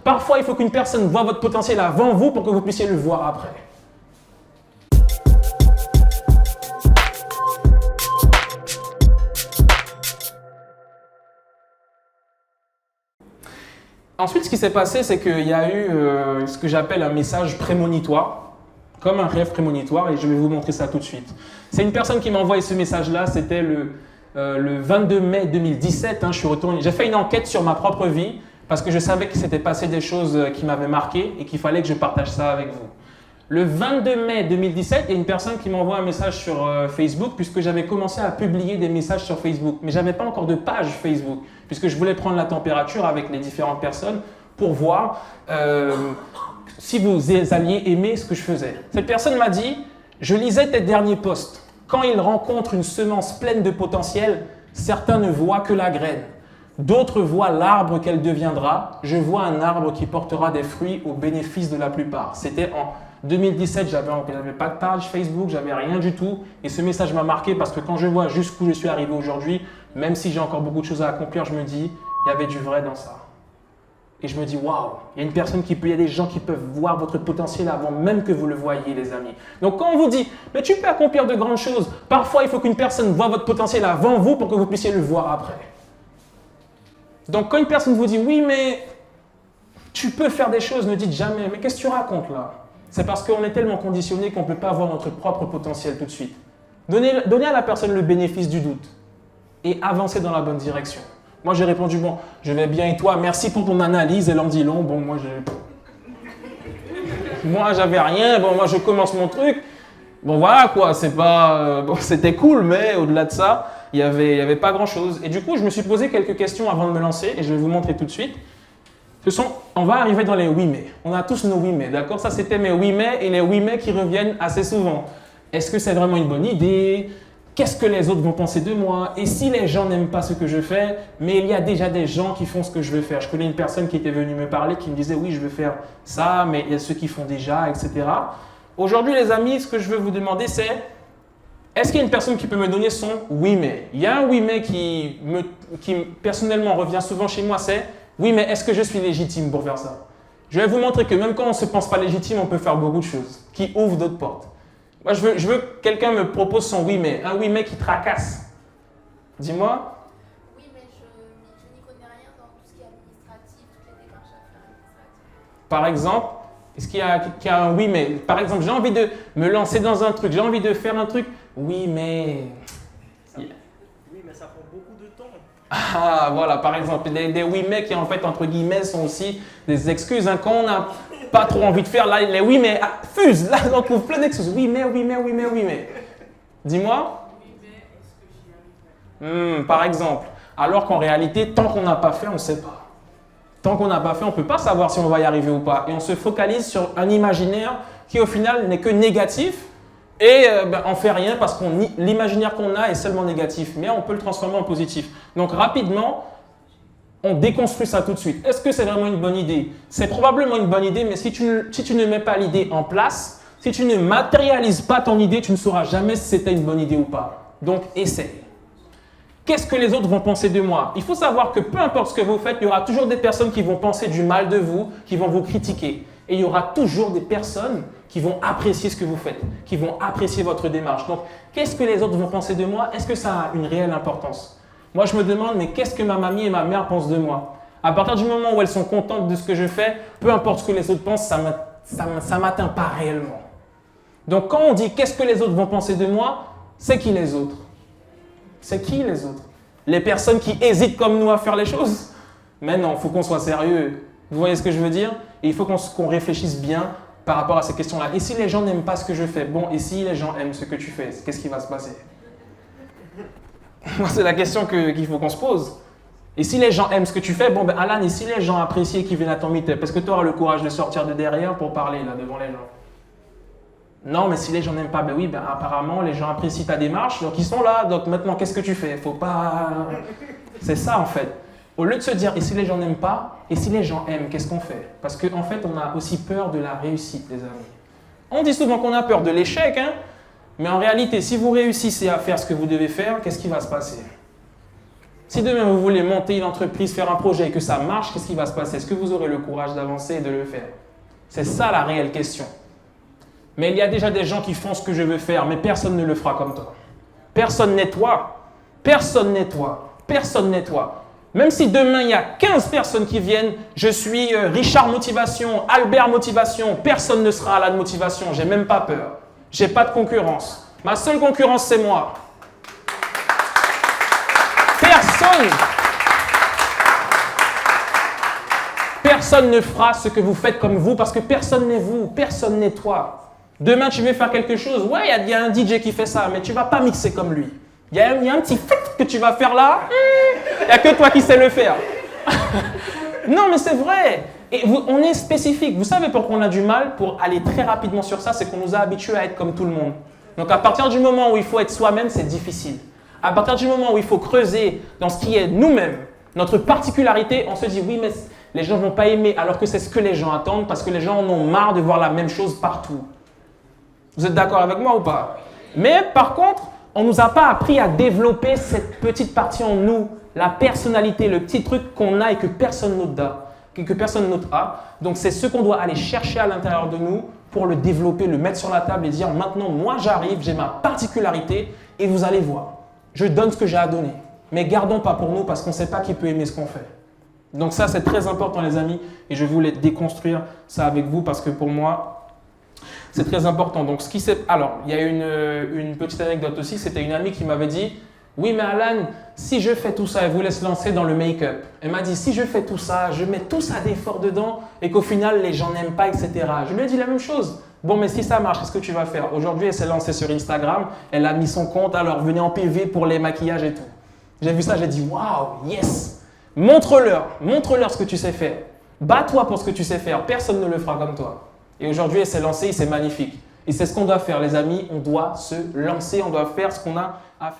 Parfois, il faut qu'une personne voit votre potentiel avant vous pour que vous puissiez le voir après. Ensuite, ce qui s'est passé, c'est qu'il y a eu ce que j'appelle un message prémonitoire, comme un rêve prémonitoire, et je vais vous montrer ça tout de suite. C'est une personne qui m'a envoyé ce message-là, c'était le 22 mai 2017. Je suis retourné. J'ai fait une enquête sur ma propre vie parce que je savais qu'il s'était passé des choses qui m'avaient marqué et qu'il fallait que je partage ça avec vous. Le 22 mai 2017, il y a une personne qui m'envoie un message sur Facebook puisque j'avais commencé à publier des messages sur Facebook. Mais je n'avais pas encore de page Facebook puisque je voulais prendre la température avec les différentes personnes pour voir si vous alliez aimer ce que je faisais. Cette personne m'a dit « Je lisais tes derniers posts. Quand ils rencontrent une semence pleine de potentiel, certains ne voient que la graine. D'autres voient l'arbre qu'elle deviendra. Je vois un arbre qui portera des fruits au bénéfice de la plupart. » C'était en 2017, j'avais pas de page Facebook, j'avais rien du tout. Et ce message m'a marqué parce que quand je vois jusqu'où je suis arrivé aujourd'hui, même si j'ai encore beaucoup de choses à accomplir, je me dis, il y avait du vrai dans ça. Et je me dis, waouh, il y a des gens qui peuvent voir votre potentiel avant même que vous le voyiez, les amis. Donc quand on vous dit, mais tu peux accomplir de grandes choses, parfois il faut qu'une personne voit votre potentiel avant vous pour que vous puissiez le voir après. Donc quand une personne vous dit, oui, mais tu peux faire des choses, ne dites jamais, mais qu'est-ce que tu racontes là? C'est parce qu'on est tellement conditionné qu'on ne peut pas voir notre propre potentiel tout de suite. Donnez à la personne le bénéfice du doute et avancez dans la bonne direction. Moi, j'ai répondu, bon, je vais bien et toi, merci pour ton analyse, elle en dit long. Bon, moi, j'avais rien, bon, moi, je commence mon truc. Bon, voilà, quoi, c'est pas... bon, c'était cool, mais au-delà de ça, il y avait pas grand-chose. Et du coup, je me suis posé quelques questions avant de me lancer et je vais vous montrer tout de suite. On va arriver dans les oui mais. On a tous nos oui mais, d'accord? Ça, c'était mes oui mais et les oui mais qui reviennent assez souvent. Est-ce que c'est vraiment une bonne idée? Qu'est-ce que les autres vont penser de moi? Et si les gens n'aiment pas ce que je fais, mais il y a déjà des gens qui font ce que je veux faire. Je connais une personne qui était venue me parler, qui me disait oui, je veux faire ça, mais il y a ceux qui font déjà, etc. Aujourd'hui, les amis, ce que je veux vous demander, c'est est-ce qu'il y a une personne qui peut me donner son oui mais? Il y a un oui mais qui personnellement revient souvent chez moi, c'est oui, mais est-ce que je suis légitime pour faire ça? Je vais vous montrer que même quand on ne se pense pas légitime, on peut faire beaucoup de choses qui ouvrent d'autres portes. Moi, je veux que quelqu'un me propose son oui, mais un oui, mais qui tracasse. Dis-moi. Oui, mais je n'y connais rien dans tout ce qui est administratif, toutes les démarches à faire administratives. Par exemple, est-ce qu'il y a un oui, mais par exemple, j'ai envie de me lancer dans un truc, j'ai envie de faire un truc. Oui, mais. Oui, mais ça prend beaucoup de temps. Ah, voilà, par exemple, des oui mais qui en fait, entre guillemets, sont aussi des excuses. Quand on n'a pas trop envie de faire, là, les oui mais fusent. Là, on trouve plein d'excuses. Oui mais, oui mais, oui mais, oui mais. Dis-moi. Oui, mais est-ce que j'y arriverai? Par exemple. Alors qu'en réalité, tant qu'on n'a pas fait, on ne sait pas. Tant qu'on n'a pas fait, on ne peut pas savoir si on va y arriver ou pas. Et on se focalise sur un imaginaire qui, au final, n'est que négatif. Et on ne fait rien parce que l'imaginaire qu'on a est seulement négatif, mais on peut le transformer en positif. Donc rapidement, on déconstruit ça tout de suite. Est-ce que c'est vraiment une bonne idée? C'est probablement une bonne idée, mais si tu ne mets pas l'idée en place, si tu ne matérialises pas ton idée, tu ne sauras jamais si c'était une bonne idée ou pas. Donc essaye. Qu'est-ce que les autres vont penser de moi? Il faut savoir que peu importe ce que vous faites, il y aura toujours des personnes qui vont penser du mal de vous, qui vont vous critiquer. Et il y aura toujours des personnes qui vont apprécier ce que vous faites, qui vont apprécier votre démarche. Donc, qu'est-ce que les autres vont penser de moi? Est-ce que ça a une réelle importance? Moi, je me demande, mais qu'est-ce que ma mamie et ma mère pensent de moi? À partir du moment où elles sont contentes de ce que je fais, peu importe ce que les autres pensent, ça m'atteint pas réellement. Donc, quand on dit qu'est-ce que les autres vont penser de moi, c'est qui les autres? C'est qui les autres? Les personnes qui hésitent comme nous à faire les choses? Mais non, il faut qu'on soit sérieux. Vous voyez ce que je veux dire? Et il faut qu'on réfléchisse bien par rapport à ces questions-là. Et si les gens n'aiment pas ce que je fais? Bon, et si les gens aiment ce que tu fais, qu'est-ce qui va se passer? C'est la question qu'il faut qu'on se pose. Et si les gens aiment ce que tu fais, bon, ben Alan, et si les gens apprécient et qu'ils viennent à ton meet-up, est-ce que tu auras le courage de sortir de derrière pour parler là devant les gens? Non, mais si les gens n'aiment pas, ben oui, ben apparemment les gens apprécient ta démarche, donc ils sont là, donc maintenant qu'est-ce que tu fais? Faut pas... C'est ça en fait. Au lieu de se dire, et si les gens n'aiment pas, et si les gens aiment, qu'est-ce qu'on fait? Parce qu'en fait, on a aussi peur de la réussite, les amis. On dit souvent qu'on a peur de l'échec, hein? Mais en réalité, si vous réussissez à faire ce que vous devez faire, qu'est-ce qui va se passer? Si demain vous voulez monter une entreprise, faire un projet et que ça marche, qu'est-ce qui va se passer? Est-ce que vous aurez le courage d'avancer et de le faire? C'est ça la réelle question. Mais il y a déjà des gens qui font ce que je veux faire, mais personne ne le fera comme toi. Personne n'est toi. Personne n'est toi. Personne n'est toi. Même si demain il y a 15 personnes qui viennent, je suis Richard Motivation, Albert Motivation, personne ne sera à la motivation, j'ai même pas peur. J'ai pas de concurrence. Ma seule concurrence, c'est moi. Personne ne fera ce que vous faites comme vous parce que personne n'est vous, personne n'est toi. Demain, tu veux faire quelque chose, ouais, il y a un DJ qui fait ça, mais tu ne vas pas mixer comme lui. Il y a un petit fait que tu vas faire là, il n'y a que toi qui sais le faire. Non, mais c'est vrai. Et on est spécifique. Vous savez pourquoi on a du mal pour aller très rapidement sur ça, c'est qu'on nous a habitués à être comme tout le monde. Donc à partir du moment où il faut être soi-même, c'est difficile. À partir du moment où il faut creuser dans ce qui est nous-mêmes, notre particularité, on se dit oui, mais les gens ne vont pas aimer, alors que c'est ce que les gens attendent parce que les gens en ont marre de voir la même chose partout. Vous êtes d'accord avec moi ou pas? Mais par contre, on ne nous a pas appris à développer cette petite partie en nous, la personnalité, le petit truc qu'on a et que personne d'autre a. Donc c'est ce qu'on doit aller chercher à l'intérieur de nous pour le développer, le mettre sur la table et dire maintenant, moi j'arrive, j'ai ma particularité et vous allez voir. Je donne ce que j'ai à donner. Mais gardons pas pour nous parce qu'on ne sait pas qui peut aimer ce qu'on fait. Donc ça, c'est très important les amis et je voulais déconstruire ça avec vous parce que pour moi, c'est très important. Donc, alors, il y a une petite anecdote aussi. C'était une amie qui m'avait dit « Oui, mais Alan, si je fais tout ça, elle voulait se lancer dans le make-up. Elle m'a dit « Si je fais tout ça, je mets tout ça d'effort dedans et qu'au final, les gens n'aiment pas, etc. » Je lui ai dit la même chose. Bon, mais si ça marche, qu'est-ce que tu vas faire? Aujourd'hui, elle s'est lancée sur Instagram. Elle a mis son compte. Alors, venez en PV pour les maquillages et tout. J'ai vu ça, j'ai dit « Waouh, yes !» Montre-leur ce que tu sais faire. Bats-toi pour ce que tu sais faire. Personne ne le fera comme toi. Et aujourd'hui, elle s'est lancée et c'est magnifique. Et c'est ce qu'on doit faire, les amis. On doit se lancer, on doit faire ce qu'on a à faire.